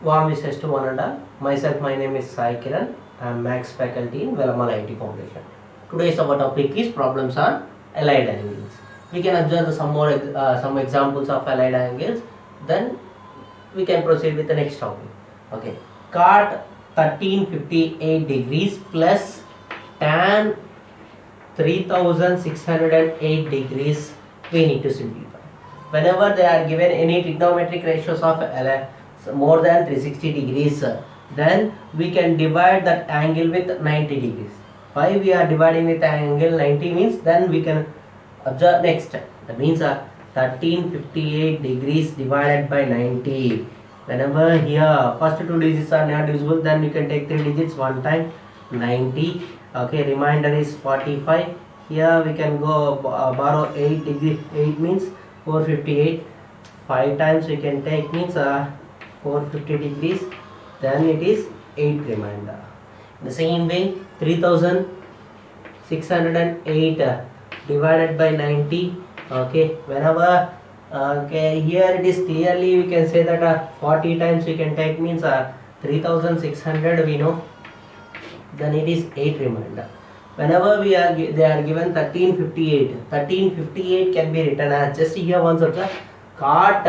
Warm wishes to one and all. Myself, my name is Sai Kiran. I am Max faculty in Velamal IT Foundation. Today's our topic is problems on allied angles. We can observe some examples of allied angles. Then we can proceed with the next topic. Okay, cot 1358 degrees plus tan 3608 degrees. We need to simplify. Whenever they are given any trigonometric ratios of more than 360 degrees, then we can divide that angle with 90 degrees. Why we are dividing with angle 90 means then we can observe next. That means 1358 degrees divided by 90. Whenever here first two digits are not divisible, then we can take three digits one time 90. Okay, remainder is 45. Here we can go borrow 8 degree. 8 means 458. 5 times we can take means 450 degrees. Then it is 8 remainder. The same way 3608 divided by 90. Okay, whenever here it is clearly we can say that 40 times we can take means 3600 we know. Then it is 8 remainder. Whenever they are given 1358 can be written as just here once of the cot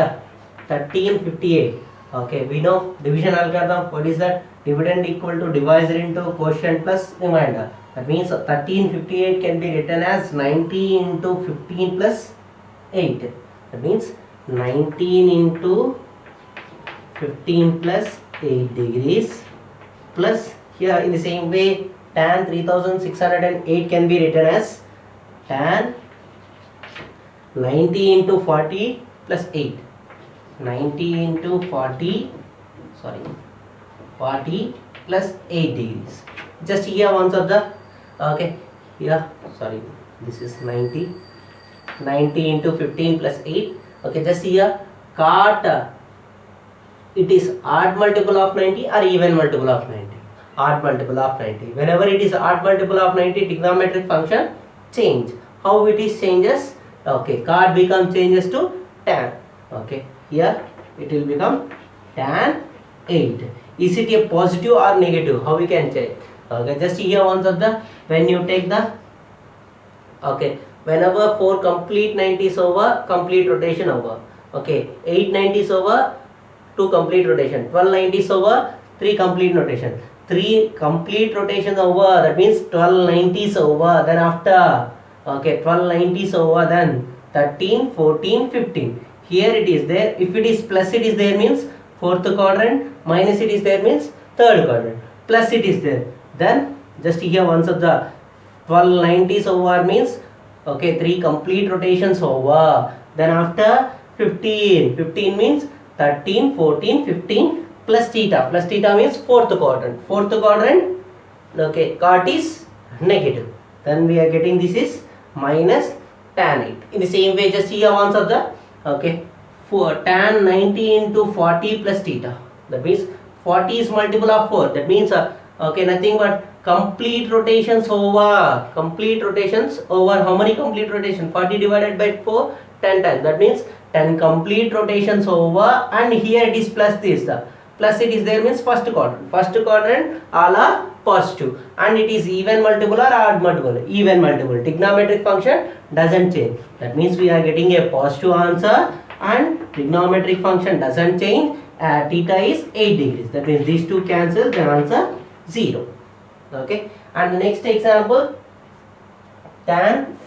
1358. Okay, we know division algorithm. What is that? Dividend equal to divisor into quotient plus remainder. That means 1358 can be written as 90 into 15 plus 8. That means 19 into 15 plus 8 degrees plus here in the same way tan 3608 can be written as tan 90 into 40 plus 8. 90 into 40 plus 8 degrees. Just here once of the here this is 90 into 15 plus 8. Okay, just here cot it is odd multiple of 90 or even multiple of 90. Odd multiple of 90. Whenever it is odd multiple of 90, trigonometric function change. How it is changes? Okay, cot become changes to tan. Okay, here it will become tan 8. Is it a positive or negative? How we can check? Okay, just here once of the when you take the whenever 4 complete 90s over, complete rotation over. Okay, 8 90s over, 2 complete rotation. 12 90s over, 3 complete rotation. 3 complete rotations over, that means 12 90s over. Then after 12 90s over, then 13 14 15. Here it is there. If it is plus it is there means fourth quadrant, minus it is there means third quadrant, plus it is there. Then just here once of the 12 90s over means 3 complete rotations over. Then after 15 means 13 14 15 plus theta. Plus theta means fourth quadrant. Okay, cot is negative. Then we are getting this is minus tan 8. In the same way, just here once of the for tan 90 into 40 plus theta. That means 40 is multiple of 4. That means nothing but complete rotations over. Complete rotations over how many complete rotations? 40 divided by 4, 10 times. That means 10 complete rotations over, and here it is plus this. Plus it is there means first quadrant. First quadrant all are positive, and it is even multiple or odd multiple? Even multiple. Trigonometric function doesn't change. That means we are getting a positive answer, and trigonometric function doesn't change. Theta is 8 degrees. That means these two cancel, the answer 0. Okay, and the next example tan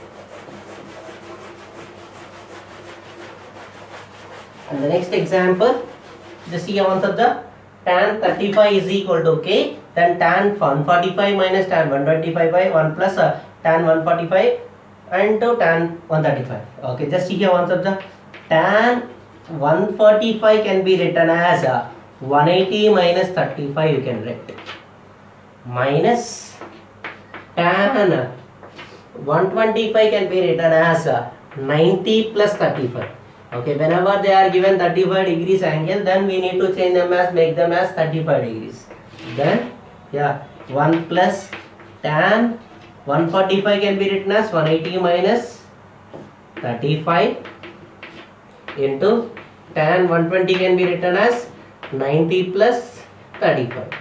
just here answer the tan 35 is equal to k, then tan 145 minus tan 125 by 1 plus tan 145 and to tan 135. Okay, just here answer the tan 145 can be written as 180 minus 35 you can write, minus tan 125 can be written as 90 plus 35. Okay, whenever they are given 35 degrees angle, then we need to change them as, make them as 35 degrees. Then 1 plus tan 145 can be written as 180 minus 35 into tan 120 can be written as 90 plus 35.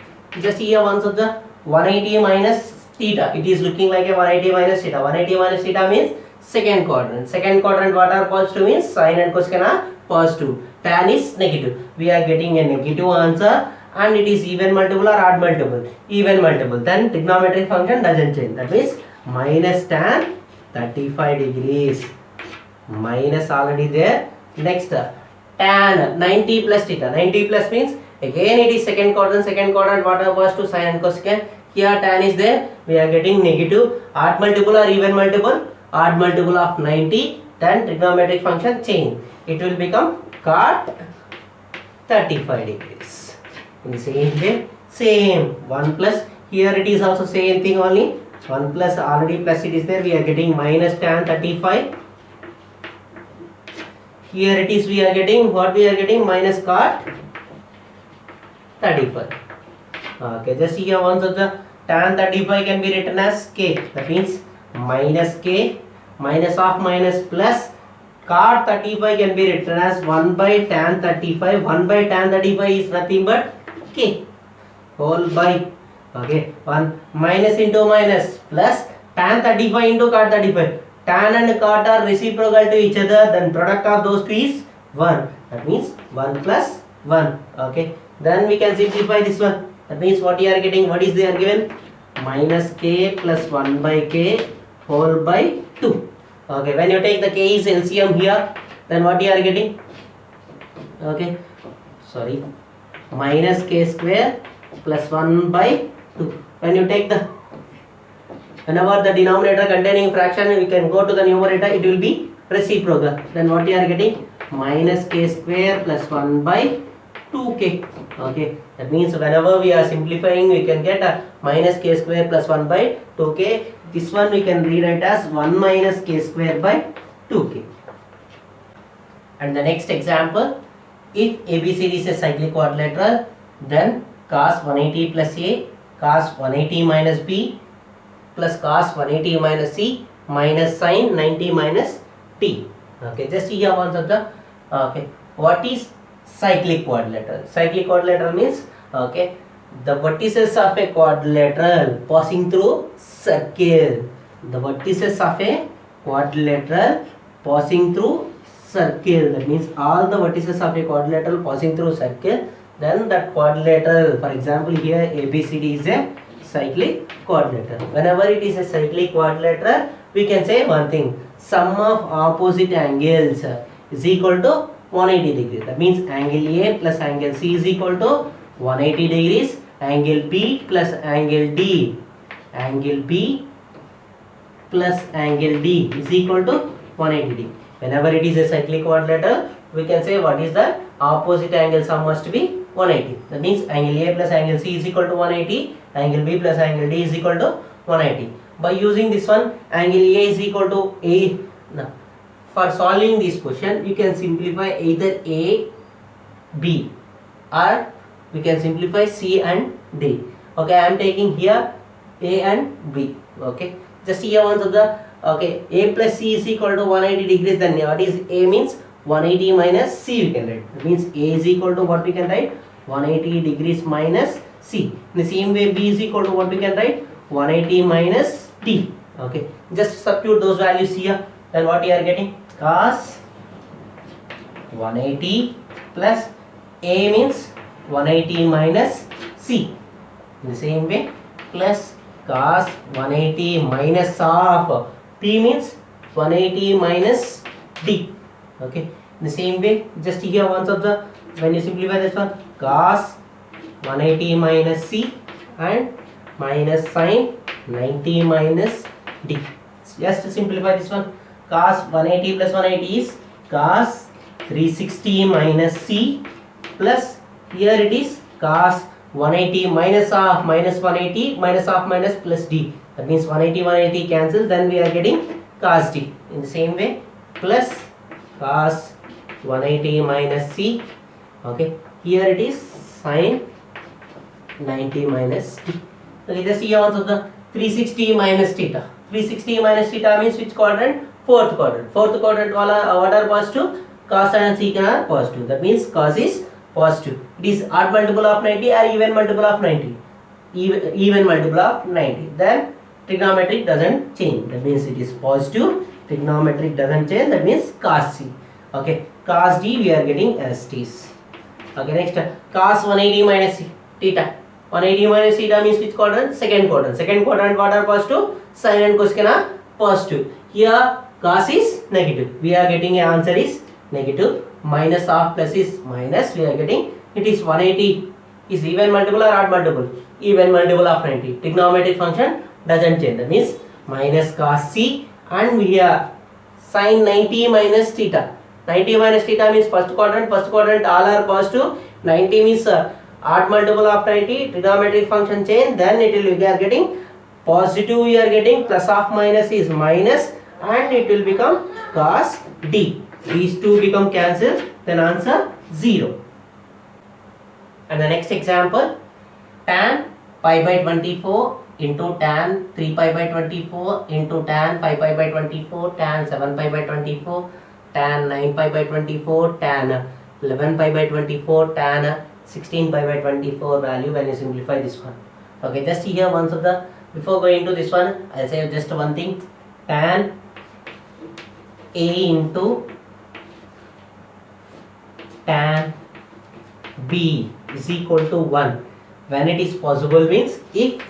Just here once of the 180 minus theta. It is looking like a 180 minus theta. 180 minus theta means second quadrant. Second quadrant what are positive means sine and cosecant are positive. Tan is negative. We are getting a negative answer, and it is even multiple or odd multiple. Even multiple. Then trigonometric function doesn't change. That means minus tan 35 degrees. Minus already there. Next tan 90 plus theta. 90 plus means again it is second quadrant. Second quadrant what are positive sine and cosecant. Here tan is there. We are getting negative. Odd multiple or even multiple. Odd multiple of 90. Then trigonometric function change. It will become cot 35 degrees. In the same way, same 1 plus. Here it is also same thing only. 1 plus already plus it is there. We are getting minus tan 35. Here it is we are getting what we are getting minus cot 35. Okay, just here once of the tan 35 can be written as k. That means minus k minus of minus plus cot 35 can be written as 1 by tan 35. 1 by tan 35 is nothing but k whole by, okay, 1 minus into minus plus tan 35 into cot 35. Tan and cot are reciprocal to each other, then product of those two is 1. That means 1 plus 1. Okay, then we can simplify this one. That means what you are getting, what is there given? Minus k plus 1 by k whole by 2. Okay, when you take the k is LCM here, then what you are getting? Okay, sorry, minus k square plus 1 by 2. When you take the, whenever the denominator containing fraction, we can go to the numerator, it will be reciprocal. Then what you are getting? Minus k square plus 1 by 2k. Okay, that means whenever we are simplifying, we can get a minus k square plus 1 by 2k. This one we can rewrite as 1 minus k square by 2k. And the next example, if ABCD is a cyclic quadrilateral, then cos 180 plus A, cos 180 minus B, plus cos 180 minus C, minus sin 90 minus D. Okay, just here once of the, okay, what is cyclic quadrilateral? Cyclic quadrilateral means, okay, the vertices of a quadrilateral passing through circle. The vertices of a quadrilateral passing through circle. That means all the vertices of a quadrilateral passing through circle. Then that quadrilateral, for example here ABCD is a cyclic quadrilateral. Whenever it is a cyclic quadrilateral, we can say one thing: sum of opposite angles is equal to 180 degrees. That means angle A plus angle C is equal to 180 degrees. Angle B plus angle D, angle B plus angle D is equal to 180 degree. Whenever it is a cyclic quadrilateral, we can say what is the opposite angle sum must be 180. That means angle A plus angle C is equal to 180. Angle B plus angle D is equal to 180. By using this one, angle A is equal to A. Now, for solving this question, you can simplify either A, B, or we can simplify C and D. Okay, I am taking here A and B. Okay, just here once of the, okay, A plus C is equal to 180 degrees. Then what is A means 180 minus C we can write. That means A is equal to what we can write? 180 degrees minus C. In the same way, B is equal to what we can write? 180 minus D. Okay, just substitute those values here. Then what you are getting? Cos 180 plus A means 180 minus C. In the same way, plus cos 180 minus of P means 180 minus D. Okay, in the same way, just here once of the, when you simplify this one, cos 180 minus C and minus sin 90 minus D. Just to simplify this one, cos 180 plus 180 is cos 360 minus C, plus here it is cos 180 minus of minus 180 minus of minus plus D. That means 180 180 cancel, then we are getting cos D. In the same way, plus cos 180 minus C. Okay, here it is sin 90 minus D. Okay, just here also the 360 minus theta. 360 minus theta means which quadrant? Fourth quadrant. Fourth quadrant wala what are positive? Cos and secant are positive. That means cos is positive. It is odd multiple of 90 or even multiple of 90? Even multiple of 90. Then trigonometric doesn't change. That means it is positive. Trigonometric doesn't change. That means cos C. Okay. Cos D we are getting as T's. Okay. Next, cos 180 minus theta. 180 minus theta means which quadrant? Second quadrant. Second quadrant what are positive? Sin and cosecant are positive. Here cos is negative. We are getting an answer is negative. Minus of plus is minus. We are getting it is 180 is even multiple or odd multiple? Even multiple of 90. Trigonometric function doesn't change. That means minus cos C, and we are sin 90 minus theta. 90 minus theta means first quadrant all are positive. 90 means odd multiple of 90. Trigonometric function change, then it will we are getting positive, we are getting plus of minus is minus, and it will become cos D. These two become cancelled, then answer 0. And the next example, tan pi by 24 into tan 3 pi by 24 into tan 5 pi by 24, tan 7 pi by 24, tan 9 pi by 24, tan 11 pi by 24, tan 16 pi by 24 value when you simplify this one. Okay, just here once of the, before going to this one, I'll say just one thing. Tan A into tan B is equal to 1 when it is possible, means if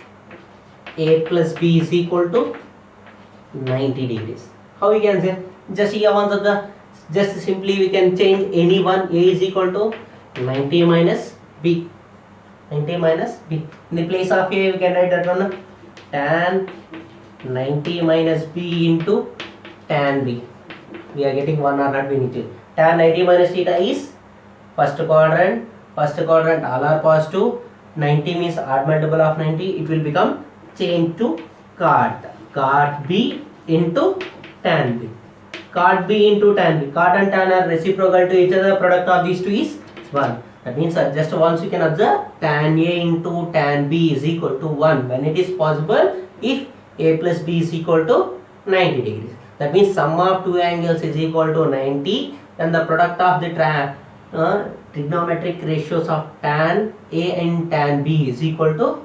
A plus B is equal to 90 degrees. How we can say? Just here once of the, just simply we can change any one. A is equal to 90 minus B. 90 minus B. In the place of A we can write that one, tan 90 minus B into tan B. We are getting 1 or not, we need to. Tan 90 minus theta is first quadrant all are positive. 90 means odd multiple of 90. It will become change to cot B into tan B. Cot B into tan B. Cot and tan are reciprocal to each other. Product of these two is 1. That means just once you can observe, tan A into tan B is equal to 1 when it is possible if A plus B is equal to 90 degrees. That means sum of two angles is equal to 90, then the product of the trigonometric ratios of tan A and tan B is equal to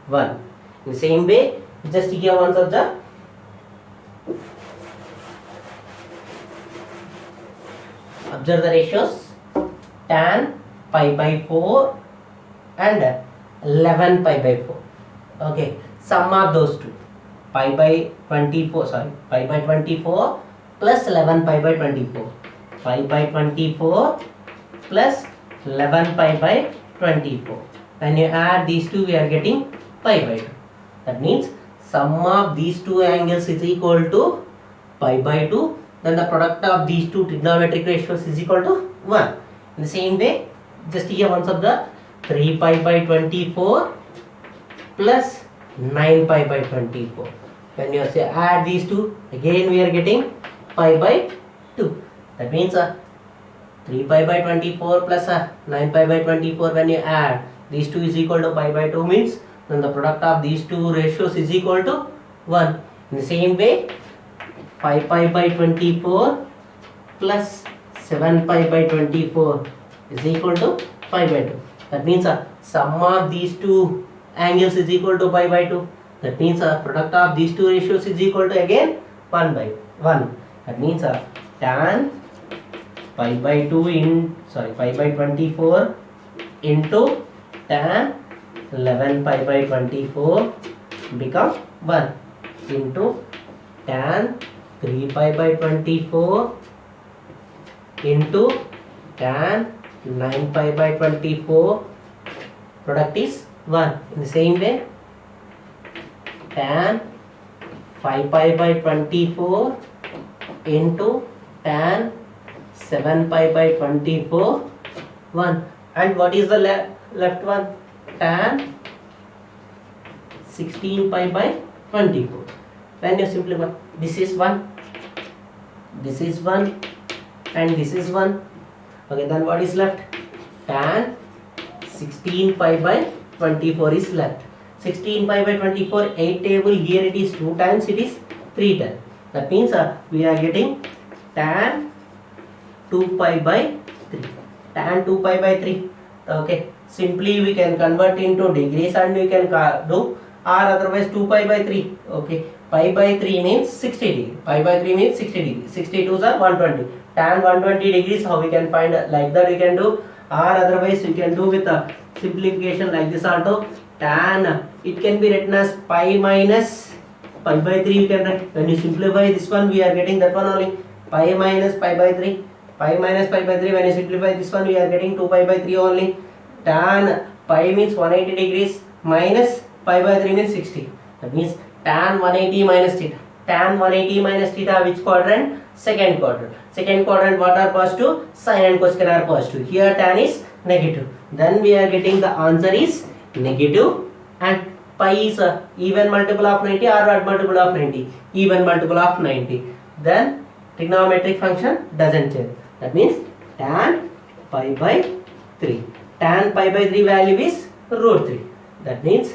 1. In the same way, just here once observe, observe the ratios, tan pi by 4 and 11 pi by 4. Okay, sum of those two, pi by 24 plus 11 pi by 24. Pi by 24 plus 11 pi by 24. When you add these two, we are getting pi by 2. That means sum of these two angles is equal to pi by 2. Then the product of these two trigonometric ratios is equal to 1. In the same way, just here once of the 3 pi by 24 plus 9 pi by 24. When you say add these two, again we are getting pi by 2. That means 3 pi by 24 plus 9 pi by 24, when you add these two is equal to pi by 2, means then the product of these two ratios is equal to 1. In the same way, 5 pi by 24 plus 7 pi by 24 is equal to pi by 2. That means sum of these two angles is equal to pi by 2. That means product of these two ratios is equal to again 1 by 1. That means tan pi by 24 into tan 11 pi by 24 become 1 into tan 3 pi by 24 into tan 9 pi by 24, product is 1. In the same way, tan 5 pi by 24 into tan 7 pi by 24, 1. And what is the left one? Tan 16 pi by 24. When you simplify, this is 1, this is 1, and this is 1. Okay, then what is left? Tan 16 pi by 24 is left. 16 pi by 24, 8 table, here it is 2 times, it is 3 times. That means we are getting tan 2 pi by 3. tan 2 pi by 3. Okay, simply we can convert into degrees and we can do, or otherwise 2 pi by 3. Okay, pi by 3 means 60 degree. Pi by 3 means 60 degree. 62 are 120. Tan 120 degrees, how we can find? Like that we can do, or otherwise we can do with a simplification like this also. Tan, it can be written as pi minus pi by 3 you can write. When you simplify this one, we are getting that one only. Pi minus pi by 3. Pi minus pi by 3, when you simplify this one, we are getting 2 pi by 3 only. Tan pi means 180 degrees minus pi by 3 means 60. That means tan 180 minus theta. Tan 180 minus theta, which quadrant? Second quadrant. Second quadrant, what are positive? Sin and cosecant are positive. Here tan is negative. Then we are getting the answer is negative, and pi is a even multiple of 90 or odd multiple of 90? Even multiple of 90. Then trigonometric function doesn't change. That means tan pi by 3. Tan pi by 3 value is root 3. That means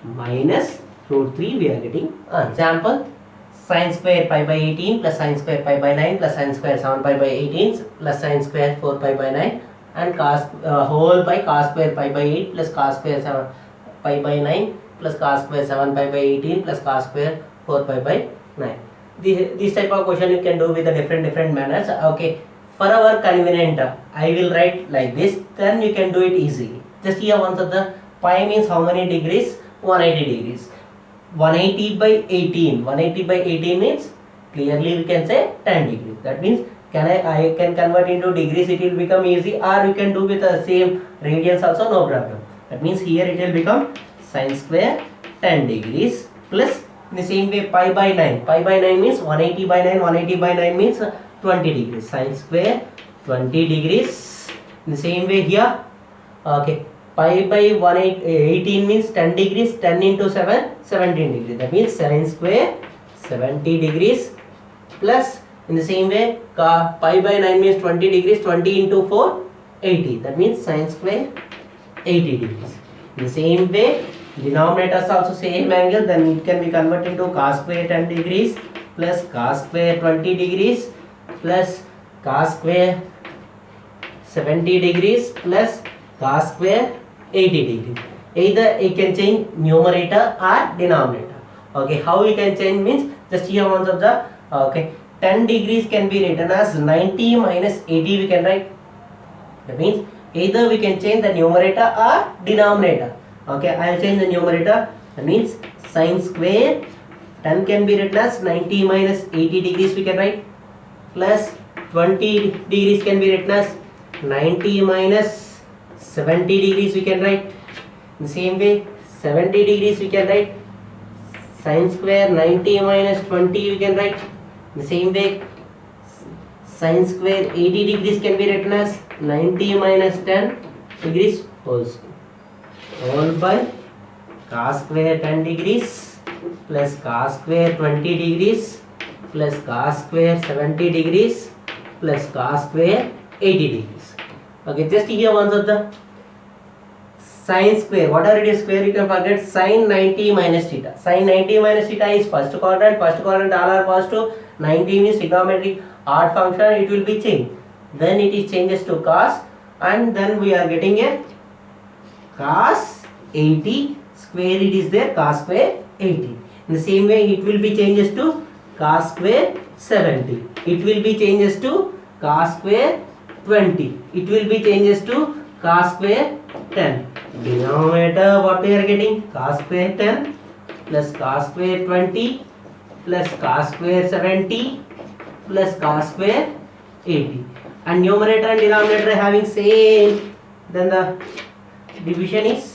minus root 3 we are getting. Example, sin square pi by 18 plus sin square pi by 9 plus sin square 7 pi by 18 plus sin square 4 pi by 9 and cos whole by cos square pi by 8 plus cos square 7 pi by 9 plus cos square 7 pi by 18 plus cos square 4 pi by 9. This type of question you can do with the different manners. Okay, for our convenient, I will write like this, then you can do it easily. Just here once of the pi means how many degrees? 180 degrees. 180 by 18. 180 by 18 means clearly we can say 10 degrees. That means I can convert into degrees, it will become easy, or you can do with the same radians also, no problem. That means here it will become sin square 10 degrees plus in the same way pi by 9. Pi by 9 means 180 by 9. 180 by 9 means 20 degrees. Sin square 20 degrees. In the same way here, okay, pi by 18 means 10 degrees. 10 into 7, 17 degrees. That means sin square 70 degrees plus in the same way pi by 9 means 20 degrees. 20 into 4, 80. That means sin square 80 degrees. In the same way, denominators also same angle, then it can be converted into cos square 10 degrees plus cos square 20 degrees plus cos square 70 degrees plus cos square 80 degrees. Either you can change numerator or denominator. Okay, how you can change means just here once of the okay, 10 degrees can be written as 90 minus 80 we can write. That means either we can change the numerator or denominator. Okay, I will change the numerator. That means sin square 10 can be written as 90 minus 80 degrees we can write plus 20 degrees can be written as 90 minus 70 degrees we can write. In the same way 70 degrees we can write sin square 90 minus 20 we can write. In the same way sin square 80 degrees can be written as 90 minus 10 degrees whole by cos square 10 degrees plus cos square 20 degrees plus cos square 70 degrees plus cos square 80 degrees. Okay, just here once of the sin square, whatever it is square you can forget, sin 90 minus theta. Sin 90 minus theta is first quadrant all are positive. 90 means trigonometric odd function, it will be changed. Then it is changes to cos, and then we are getting a cos 80 square, it is there cos square 80. In the same way it will be changes to cos square 70. It will be changes to cos square 20. It will be changes to cos square 10. Denominator what we are getting? Cos square 10 plus cos square 20 plus cos square 70 plus cos square 80. And numerator and denominator having same, then the division is